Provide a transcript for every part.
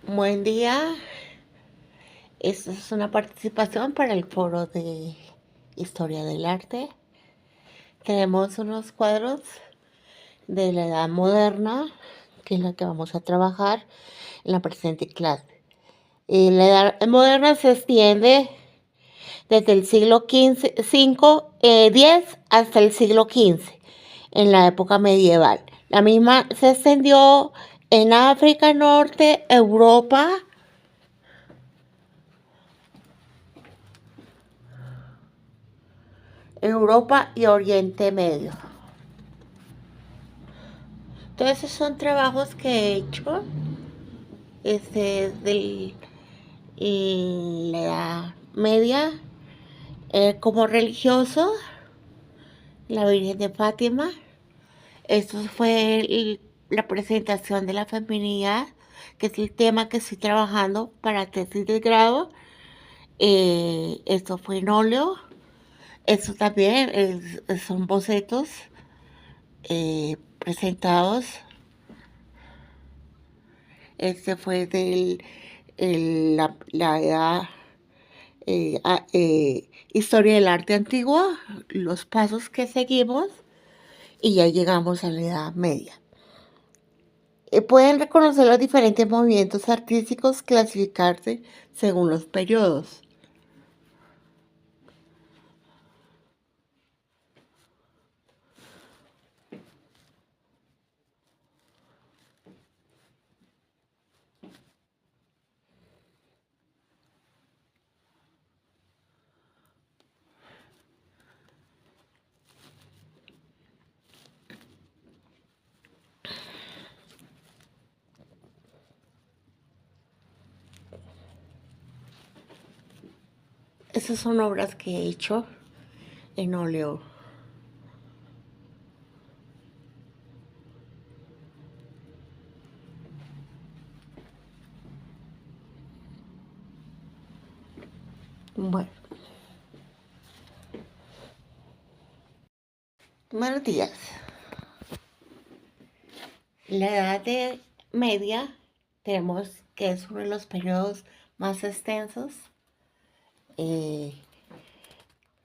Buen día. Esta es una participación para el foro de Historia del Arte. Tenemos unos cuadros de la Edad Moderna, que es la que vamos a trabajar en la presente clase. La Edad Moderna se extiende desde el siglo X hasta el siglo XV, en la época medieval. La misma se extendió en África Norte, Europa y Oriente Medio. Todos esos son trabajos que he hecho desde la Edad Media, como religioso, la Virgen de Fátima. Esto fue la presentación de la feminidad, que es el tema que estoy trabajando para tesis de grado. Esto fue en óleo. Esto también son bocetos presentados. Este fue la edad, historia del arte antiguo, los pasos que seguimos y ya llegamos a la Edad Media. Pueden reconocer los diferentes movimientos artísticos, clasificarse según los periodos. Esas son obras que he hecho en óleo. Bueno, buenos días. La Edad Media tenemos que es uno de los periodos más extensos en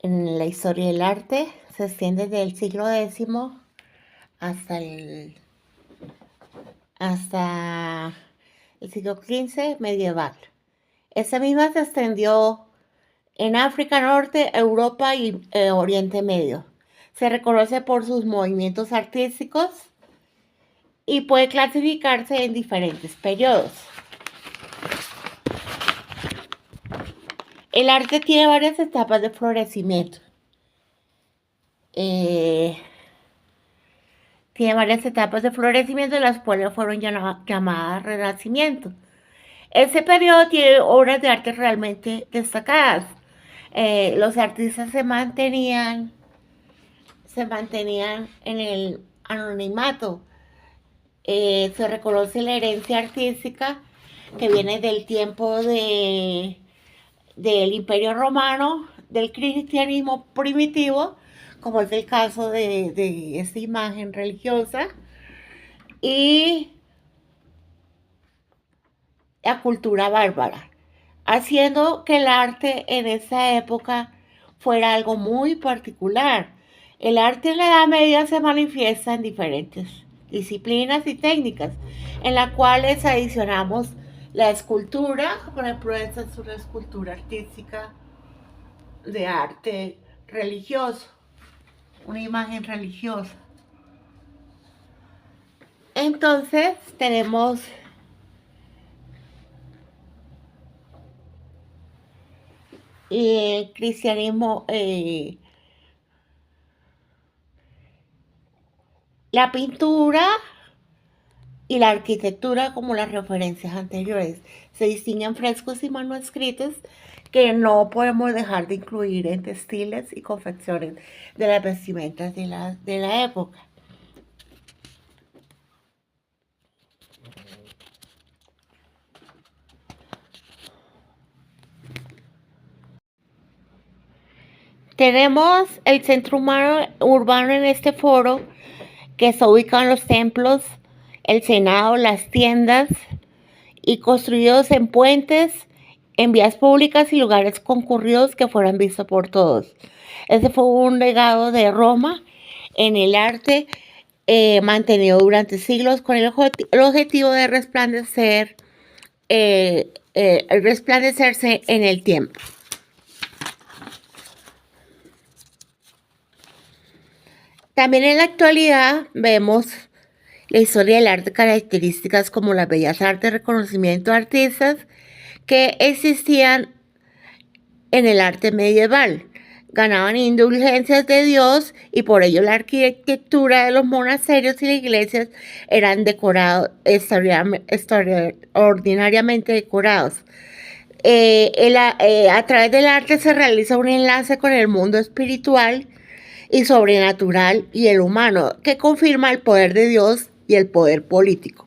la historia del arte. Se extiende desde el siglo X hasta el siglo XV medieval. Esa misma se extendió en África Norte, Europa y Oriente Medio. Se reconoce por sus movimientos artísticos y puede clasificarse en diferentes periodos. El arte tiene varias etapas de florecimiento. Tiene varias etapas de florecimiento, las cuales fueron llamadas Renacimiento. Ese periodo tiene obras de arte realmente destacadas. Los artistas se mantenían en el anonimato. Se reconoce la herencia artística que viene del tiempo del Imperio Romano, del cristianismo primitivo, como es el caso de esta imagen religiosa, y la cultura bárbara, haciendo que el arte en esa época fuera algo muy particular. El arte en la Edad Media se manifiesta en diferentes disciplinas y técnicas, en las cuales adicionamos la escultura. Por ejemplo, esta es una escultura artística de arte religioso, una imagen religiosa. Entonces tenemos el cristianismo, la pintura y la arquitectura como las referencias anteriores. Se distinguen frescos y manuscritos que no podemos dejar de incluir en textiles y confecciones de las vestimentas de la época. Tenemos el centro urbano en este foro, que está ubicado en los templos, el Senado, las tiendas y construidos en puentes, en vías públicas y lugares concurridos que fueran vistos por todos. Ese fue un legado de Roma en el arte, mantenido durante siglos con el objetivo de resplandecerse en el tiempo. También en la actualidad vemos la historia del arte, características como las bellas artes, reconocimiento de artistas que existían en el arte medieval. Ganaban indulgencias de Dios y por ello la arquitectura de los monasterios y las iglesias eran decorados, extraordinariamente decorados. A través del arte se realiza un enlace con el mundo espiritual y sobrenatural y el humano, que confirma el poder de Dios y el poder político.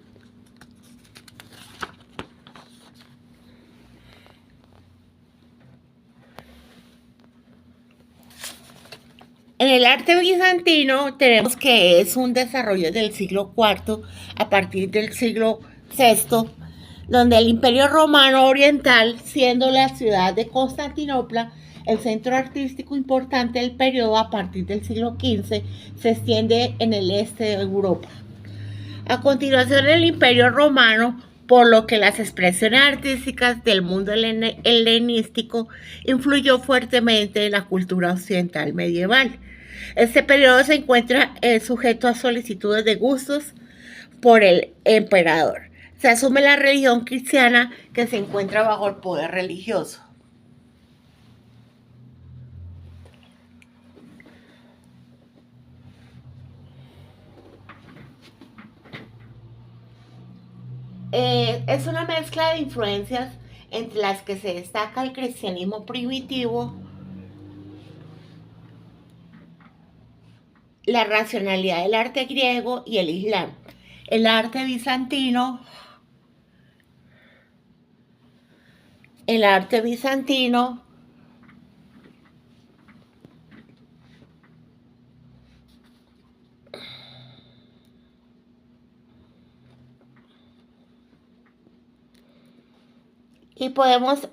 En el arte bizantino tenemos que es un desarrollo del siglo IV a partir del siglo VI, donde el Imperio Romano Oriental, siendo la ciudad de Constantinopla el centro artístico importante del periodo a partir del siglo XV, se extiende en el este de Europa. A continuación, el Imperio Romano, por lo que las expresiones artísticas del mundo helenístico influyó fuertemente en la cultura occidental medieval. Este periodo se encuentra sujeto a solicitudes de gustos por el emperador. Se asume la religión cristiana que se encuentra bajo el poder religioso. Es una mezcla de influencias entre las que se destaca el cristianismo primitivo, la racionalidad del arte griego y el islam. El arte bizantino, el arte bizantino y podemos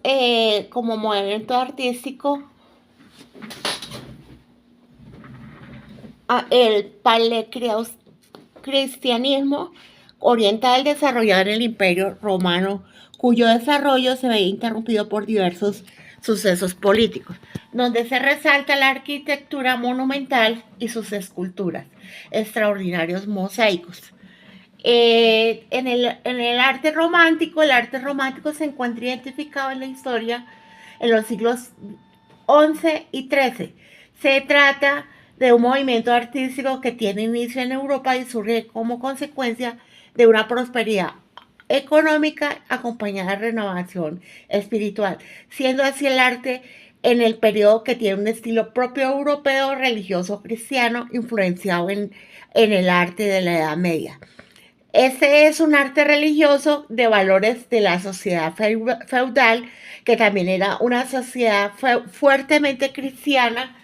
como movimiento artístico el paleocristianismo oriental desarrollado en el Imperio Romano, cuyo desarrollo se veía interrumpido por diversos sucesos políticos, donde se resalta la arquitectura monumental y sus esculturas, extraordinarios mosaicos. En el arte romántico se encuentra identificado en la historia en los siglos XI y XIII. Se trata de un movimiento artístico que tiene inicio en Europa y surge como consecuencia de una prosperidad económica acompañada de renovación espiritual, siendo así el arte en el periodo que tiene un estilo propio europeo, religioso, cristiano, influenciado en el arte de la Edad Media. Este es un arte religioso de valores de la sociedad feudal, que también era una sociedad fuertemente cristiana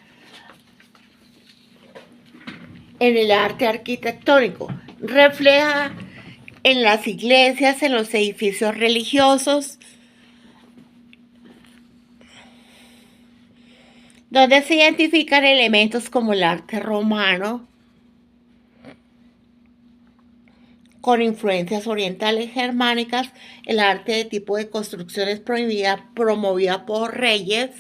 en el arte arquitectónico. Refleja en las iglesias, en los edificios religiosos, donde se identifican elementos como el arte romano, con influencias orientales germánicas, el arte de tipo de construcciones promovida por reyes,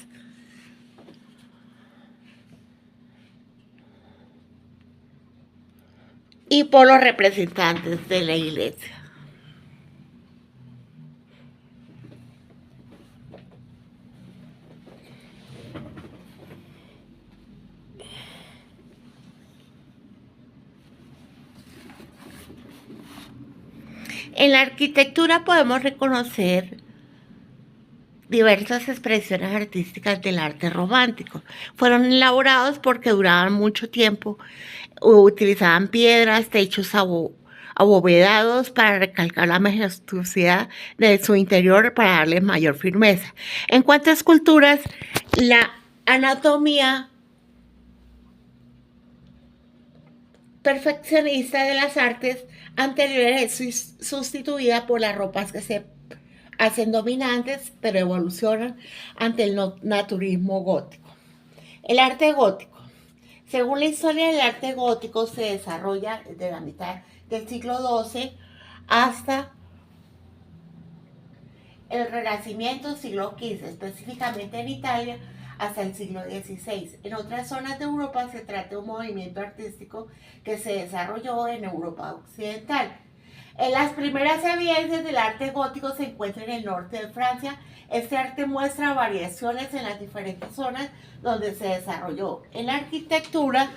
y por los representantes de la iglesia. En la arquitectura podemos reconocer diversas expresiones artísticas del arte romántico. Fueron elaborados porque duraban mucho tiempo, utilizaban piedras, techos abovedados para recalcar la majestuosidad de su interior para darles mayor firmeza. En cuanto a esculturas, la anatomía perfeccionista de las artes anteriores es sustituida por las ropas que se hacen dominantes, pero evolucionan ante el naturismo gótico. El arte gótico. Según la historia, el arte gótico se desarrolla desde la mitad del siglo XII hasta el Renacimiento, siglo XV, específicamente en Italia, hasta el siglo XVI. En otras zonas de Europa se trata de un movimiento artístico que se desarrolló en Europa occidental. En las primeras evidencias del arte gótico se encuentra en el norte de Francia. Este arte muestra variaciones en las diferentes zonas donde se desarrolló. En la arquitectura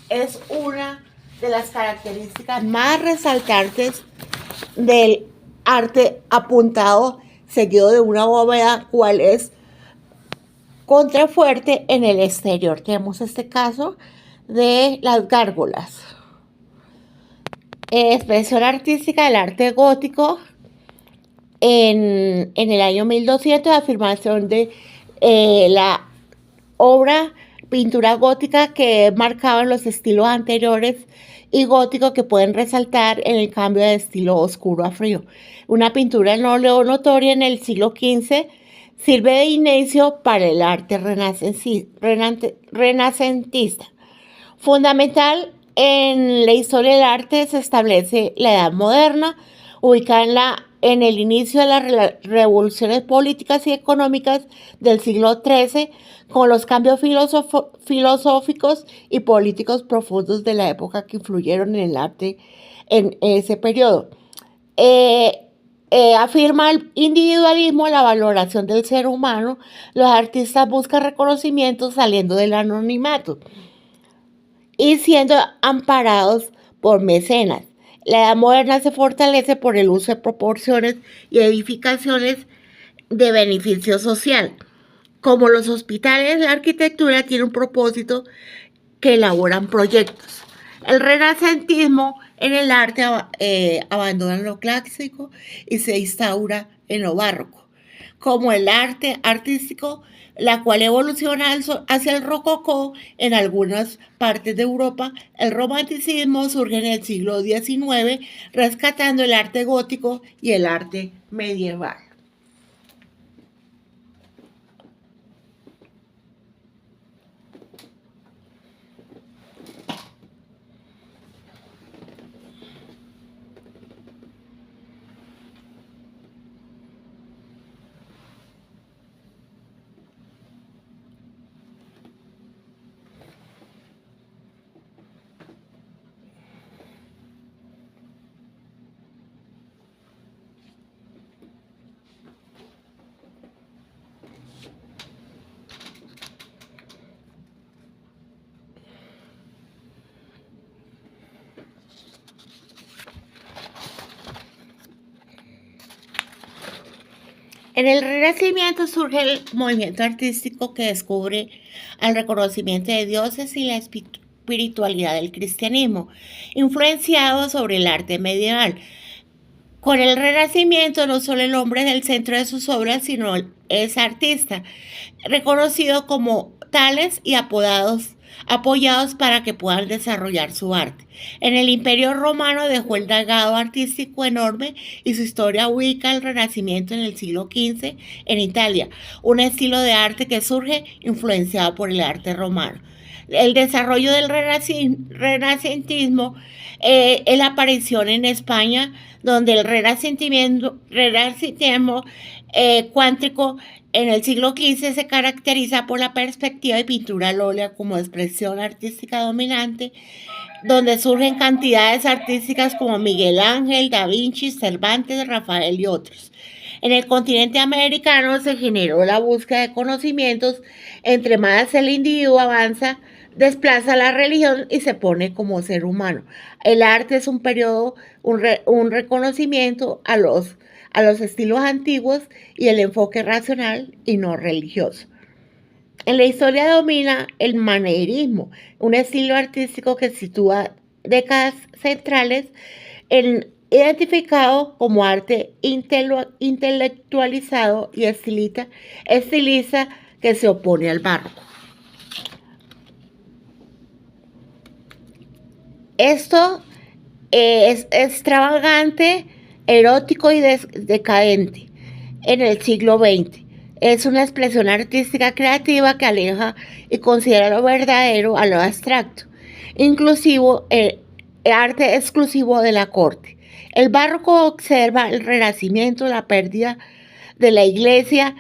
es una de las características más resaltantes del arte apuntado, seguido de una bóveda, cual es contrafuerte en el exterior. Tenemos este caso de las gárgolas. Expresión artística del arte gótico en el año 1200, afirmación de la obra pintura gótica que marcaban los estilos anteriores y gótico que pueden resaltar en el cambio de estilo oscuro a frío. Una pintura en óleo notoria en el siglo XV sirve de inicio para el arte renacentista. Fundamental en la historia del arte se establece la Edad Moderna, ubicada en el inicio de las revoluciones políticas y económicas del siglo XIII, con los cambios filosóficos y políticos profundos de la época que influyeron en el arte en ese periodo. Afirma el individualismo, la valoración del ser humano. Los artistas buscan reconocimiento saliendo del anonimato y siendo amparados por mecenas. La Edad Moderna se fortalece por el uso de proporciones y edificaciones de beneficio social. Como los hospitales, la arquitectura tiene un propósito que elaboran proyectos. El renacentismo en el arte abandona lo clásico y se instaura en lo barroco, como el arte artístico, la cual evoluciona hacia el rococó en algunas partes de Europa. El romanticismo surge en el siglo XIX, rescatando el arte gótico y el arte medieval. En el Renacimiento surge el movimiento artístico que descubre el reconocimiento de dioses y la espiritualidad del cristianismo, influenciado sobre el arte medieval. Con el Renacimiento no solo el hombre es el centro de sus obras, sino es artista, reconocido como tales y apoyados para que puedan desarrollar su arte. En el Imperio Romano dejó el legado artístico enorme y su historia ubica el Renacimiento en el siglo XV en Italia, un estilo de arte que surge influenciado por el arte romano. El desarrollo del renacentismo es la aparición en España, donde el renacimiento cuántico en el siglo XV se caracteriza por la perspectiva de pintura al óleo como expresión artística dominante, donde surgen cantidades artísticas como Miguel Ángel, Da Vinci, Cervantes, Rafael y otros. En el continente americano se generó la búsqueda de conocimientos. Entre más el individuo avanza, desplaza la religión y se pone como ser humano. El arte es un periodo, un reconocimiento a los estilos antiguos y el enfoque racional y no religioso. En la historia domina el manierismo, un estilo artístico que sitúa décadas centrales identificado como arte intelectualizado y estiliza que se opone al barroco. Esto es extravagante, erótico y decadente. en el siglo XX. Es una expresión artística creativa que aleja y considera lo verdadero a lo abstracto, inclusivo arte exclusivo de la corte. El barroco observa el renacimiento, la pérdida de la iglesia,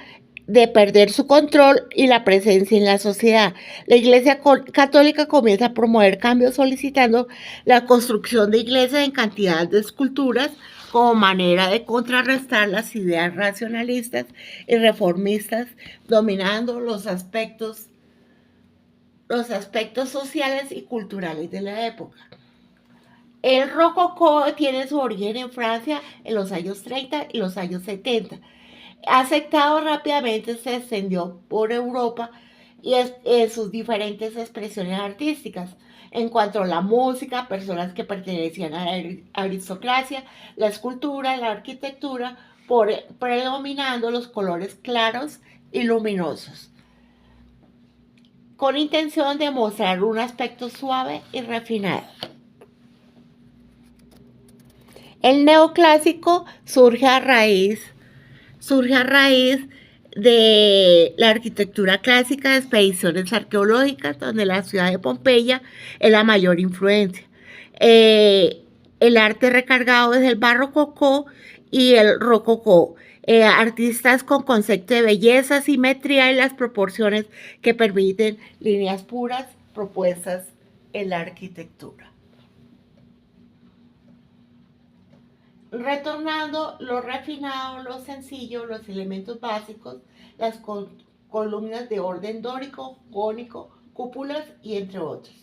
de perder su control y la presencia en la sociedad. La Iglesia Católica comienza a promover cambios solicitando la construcción de iglesias en cantidad de esculturas como manera de contrarrestar las ideas racionalistas y reformistas dominando los aspectos sociales y culturales de la época. El rococó tiene su origen en Francia en los años 30 y los años 70. Aceptado rápidamente, se extendió por Europa y en sus diferentes expresiones artísticas. En cuanto a la música, personas que pertenecían a la aristocracia, la escultura, la arquitectura, predominando los colores claros y luminosos, con intención de mostrar un aspecto suave y refinado. El neoclásico surge a raíz de la arquitectura clásica de expediciones arqueológicas, donde la ciudad de Pompeya es la mayor influencia. El arte recargado es el barroco y el rococó. Artistas con concepto de belleza, simetría y las proporciones que permiten líneas puras propuestas en la arquitectura. Retornando lo refinado, lo sencillo, los elementos básicos, las columnas de orden dórico, jónico, cúpulas y entre otros.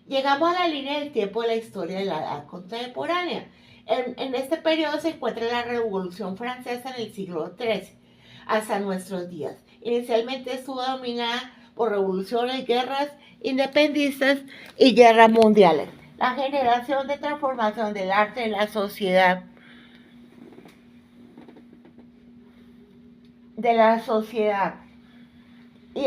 Llegamos a la línea del tiempo de la historia de la edad contemporánea. En este periodo se encuentra la Revolución Francesa en el siglo XIII hasta nuestros días. Inicialmente estuvo dominada por revoluciones, guerras independistas y guerras mundiales. La generación de transformación del arte en la sociedad, y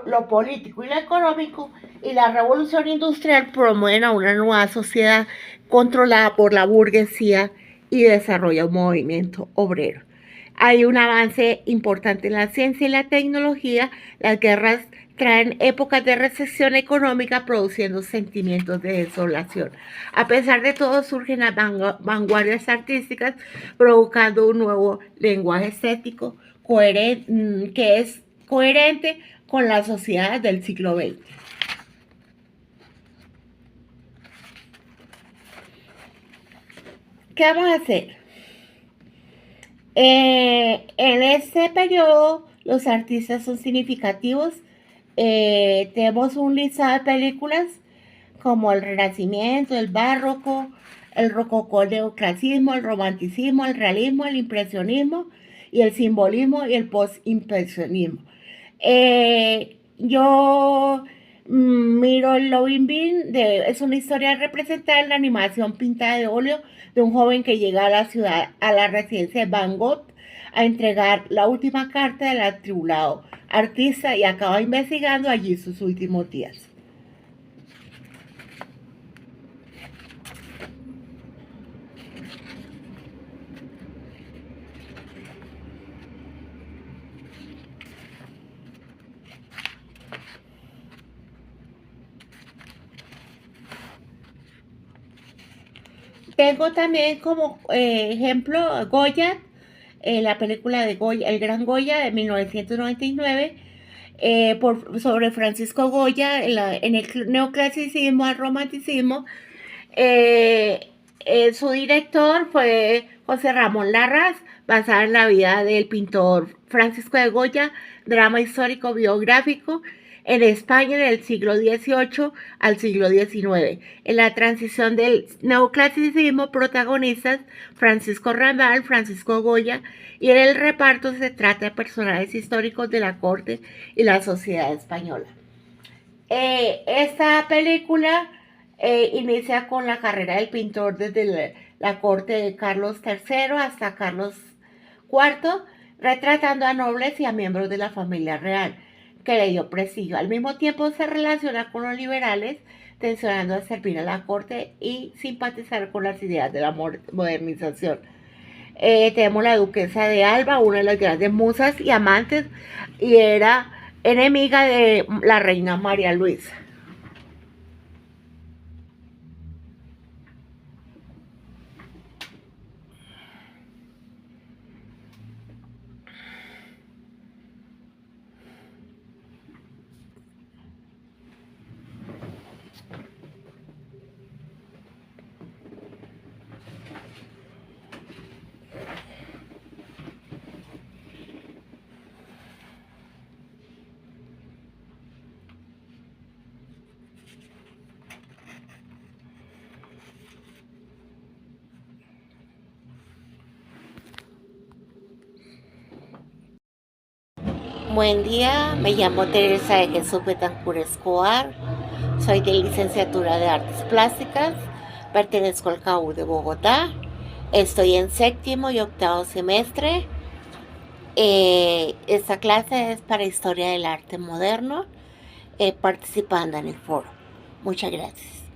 lo político y lo económico y la revolución industrial promueven a una nueva sociedad controlada por la burguesía y desarrolla un movimiento obrero. Hay un avance importante en la ciencia y la tecnología. Las guerras traen épocas de recesión económica produciendo sentimientos de desolación. A pesar de todo, surgen las vanguardias artísticas provocando un nuevo lenguaje estético que es coherente con la sociedad del siglo XX. ¿Qué vamos a hacer? En este periodo los artistas son significativos. Tenemos un listado de películas como el Renacimiento, el Barroco, el Rococó, el Neoclasismo, el Romanticismo, el Realismo, el Impresionismo y el Simbolismo y el Postimpresionismo. Yo miro el Loving Bean, es una historia representada en la animación pintada de óleo de un joven que llega a la ciudad, a la residencia de Van Gogh, a entregar la última carta del atribulado artista y acaba investigando allí sus últimos días. Tengo también como ejemplo Goya, la película de Goya, El Gran Goya de 1999, sobre Francisco Goya en el neoclasicismo al romanticismo. Su director fue José Ramón Larraz, basada en la vida del pintor Francisco de Goya, drama histórico biográfico en España del siglo XVIII al siglo XIX. En la transición del neoclasicismo, protagonistas Francisco Raval, Francisco Goya, y en el reparto se trata de personajes históricos de la corte y la sociedad española. Esta película inicia con la carrera del pintor desde la corte de Carlos III hasta Carlos IV, retratando a nobles y a miembros de la familia real, que le dio prestigio. Al mismo tiempo se relaciona con los liberales, tensionando a servir a la corte y simpatizar con las ideas de la modernización. Tenemos la duquesa de Alba, una de las grandes musas y amantes, y era enemiga de la reina María Luisa. Buen día, me llamo Teresa de Jesús Betancur Escobar, soy de licenciatura de Artes Plásticas, pertenezco al CAU de Bogotá, estoy en séptimo y octavo semestre. Esta clase es para Historia del Arte Moderno, participando en el foro. Muchas gracias.